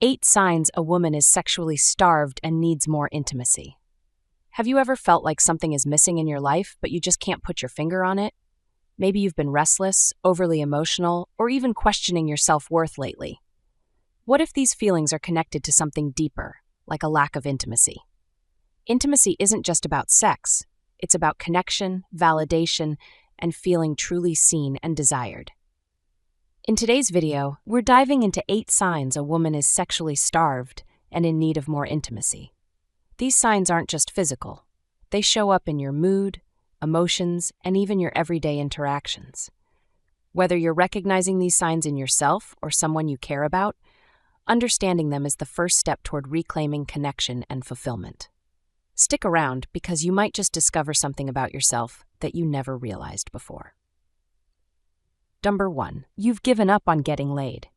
8 signs a woman is sexually starved and needs more intimacy. Have you ever felt like something is missing in your life, but you just can't put your finger on it? Maybe you've been restless, overly emotional, or even questioning your self-worth lately. What if these feelings are connected to something deeper, like a lack of intimacy? Intimacy isn't just about sex. It's about connection, validation, and feeling truly seen and desired. In today's video, we're diving into 8 signs a woman is sexually starved and in need of more intimacy. These signs aren't just physical. They show up in your mood, emotions, and even your everyday interactions. Whether you're recognizing these signs in yourself or someone you care about, understanding them is the first step toward reclaiming connection and fulfillment. Stick around because you might just discover something about yourself that you never realized before. Number 1. You've given up on getting laid.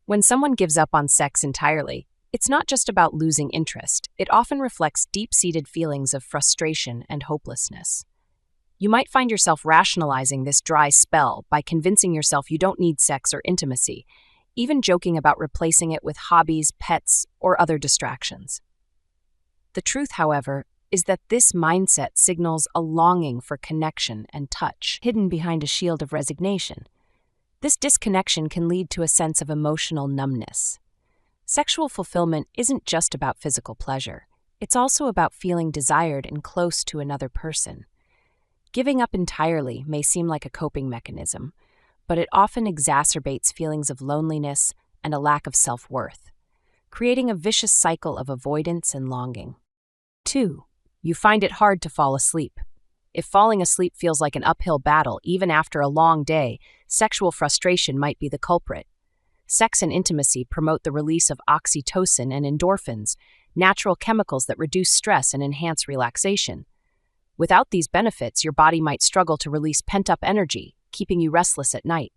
When someone gives up on sex entirely, it's not just about losing interest. It often reflects deep-seated feelings of frustration and hopelessness. You might find yourself rationalizing this dry spell by convincing yourself you don't need sex or intimacy, even joking about replacing it with hobbies, pets, or other distractions. The truth, however, is that this mindset signals a longing for connection and touch, hidden behind a shield of resignation. This disconnection can lead to a sense of emotional numbness. Sexual fulfillment isn't just about physical pleasure. It's also about feeling desired and close to another person. Giving up entirely may seem like a coping mechanism, but it often exacerbates feelings of loneliness and a lack of self-worth, creating a vicious cycle of avoidance and longing. 2. You find it hard to fall asleep. If falling asleep feels like an uphill battle, even after a long day, sexual frustration might be the culprit. Sex and intimacy promote the release of oxytocin and endorphins, natural chemicals that reduce stress and enhance relaxation. Without these benefits, your body might struggle to release pent-up energy, keeping you restless at night.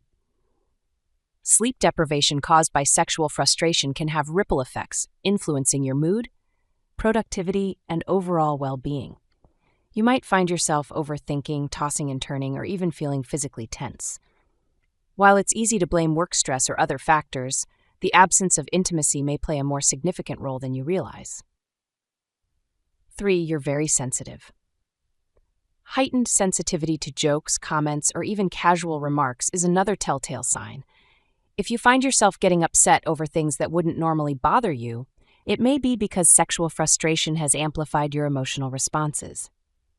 Sleep deprivation caused by sexual frustration can have ripple effects, influencing your mood, productivity, and overall well-being. You might find yourself overthinking, tossing and turning, or even feeling physically tense. While it's easy to blame work stress or other factors, the absence of intimacy may play a more significant role than you realize. 3. You're very sensitive. Heightened sensitivity to jokes, comments, or even casual remarks is another telltale sign. If you find yourself getting upset over things that wouldn't normally bother you, it may be because sexual frustration has amplified your emotional responses.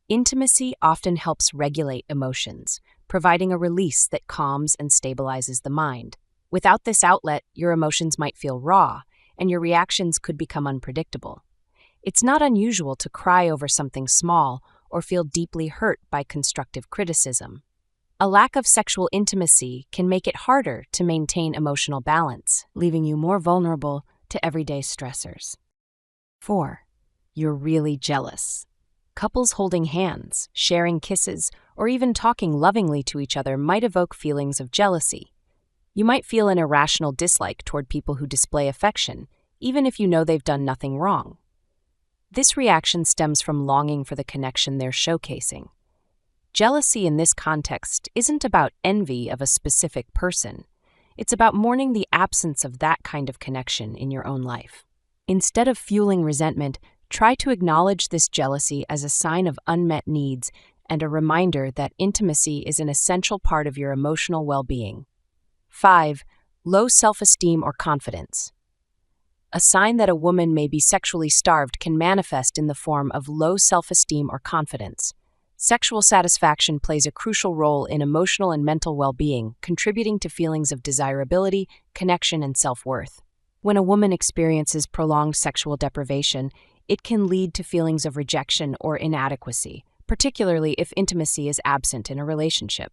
Intimacy often helps regulate emotions, providing a release that calms and stabilizes the mind. Without this outlet, your emotions might feel raw, and your reactions could become unpredictable. It's not unusual to cry over something small or feel deeply hurt by constructive criticism. A lack of sexual intimacy can make it harder to maintain emotional balance, leaving you more vulnerable to everyday stressors. 4. You're really jealous. Couples holding hands, sharing kisses, or even talking lovingly to each other might evoke feelings of jealousy. You might feel an irrational dislike toward people who display affection, even if you know they've done nothing wrong. This reaction stems from longing for the connection they're showcasing. Jealousy in this context isn't about envy of a specific person. It's about mourning the absence of that kind of connection in your own life. Instead of fueling resentment, try to acknowledge this jealousy as a sign of unmet needs and a reminder that intimacy is an essential part of your emotional well-being. 5. Low self-esteem or confidence. A sign that a woman may be sexually starved can manifest in the form of low self-esteem or confidence. Sexual satisfaction plays a crucial role in emotional and mental well-being, contributing to feelings of desirability, connection, and self-worth. When a woman experiences prolonged sexual deprivation, it can lead to feelings of rejection or inadequacy, particularly if intimacy is absent in a relationship.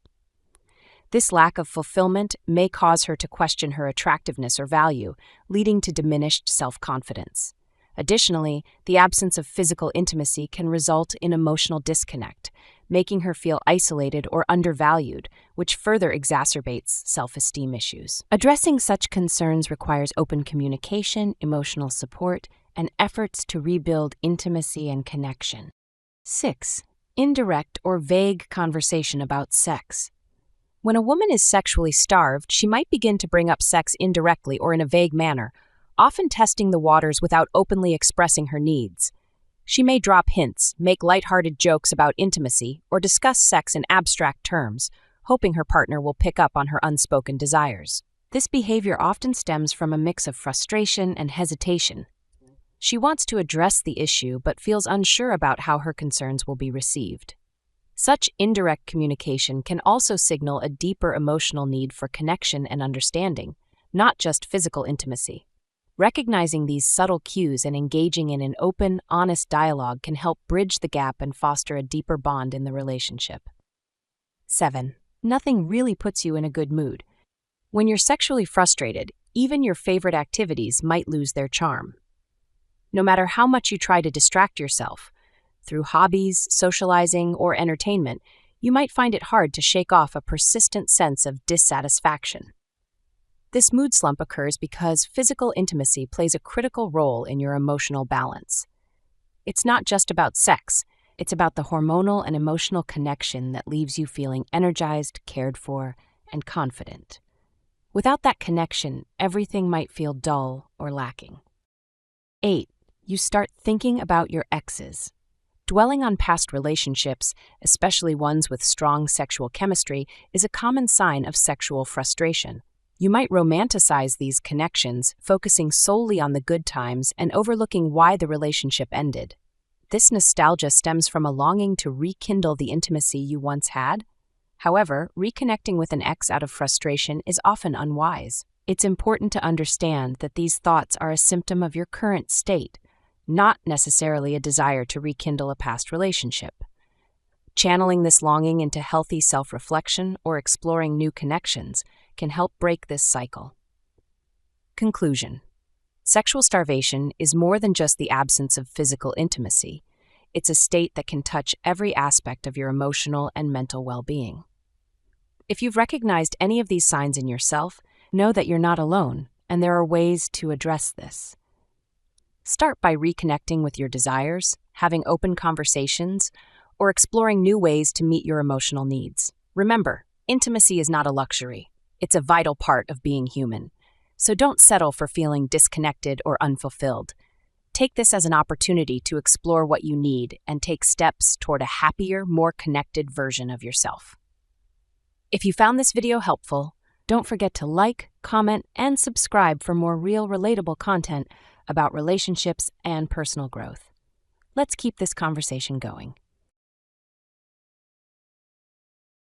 This lack of fulfillment may cause her to question her attractiveness or value, leading to diminished self-confidence. Additionally, the absence of physical intimacy can result in emotional disconnect, making her feel isolated or undervalued, which further exacerbates self-esteem issues. Addressing such concerns requires open communication, emotional support, and efforts to rebuild intimacy and connection. 6. Indirect or vague conversation about sex. When a woman is sexually starved, she might begin to bring up sex indirectly or in a vague manner, often testing the waters without openly expressing her needs. She may drop hints, make lighthearted jokes about intimacy, or discuss sex in abstract terms, hoping her partner will pick up on her unspoken desires. This behavior often stems from a mix of frustration and hesitation. She wants to address the issue but feels unsure about how her concerns will be received. Such indirect communication can also signal a deeper emotional need for connection and understanding, not just physical intimacy. Recognizing these subtle cues and engaging in an open, honest dialogue can help bridge the gap and foster a deeper bond in the relationship. 7. Nothing really puts you in a good mood. When you're sexually frustrated, even your favorite activities might lose their charm. No matter how much you try to distract yourself, through hobbies, socializing, or entertainment, you might find it hard to shake off a persistent sense of dissatisfaction. This mood slump occurs because physical intimacy plays a critical role in your emotional balance. It's not just about sex, it's about the hormonal and emotional connection that leaves you feeling energized, cared for, and confident. Without that connection, everything might feel dull or lacking. 8. You start thinking about your exes. Dwelling on past relationships, especially ones with strong sexual chemistry, is a common sign of sexual frustration. You might romanticize these connections, focusing solely on the good times and overlooking why the relationship ended. This nostalgia stems from a longing to rekindle the intimacy you once had. However, reconnecting with an ex out of frustration is often unwise. It's important to understand that these thoughts are a symptom of your current state, not necessarily a desire to rekindle a past relationship. Channeling this longing into healthy self-reflection or exploring new connections can help break this cycle. Conclusion. Sexual starvation is more than just the absence of physical intimacy. It's a state that can touch every aspect of your emotional and mental well-being. If you've recognized any of these signs in yourself, know that you're not alone, and there are ways to address this. Start by reconnecting with your desires, having open conversations, or exploring new ways to meet your emotional needs. Remember, intimacy is not a luxury. It's a vital part of being human. So don't settle for feeling disconnected or unfulfilled. Take this as an opportunity to explore what you need and take steps toward a happier, more connected version of yourself. If you found this video helpful, don't forget to like, comment, and subscribe for more real, relatable content about relationships and personal growth. Let's keep this conversation going.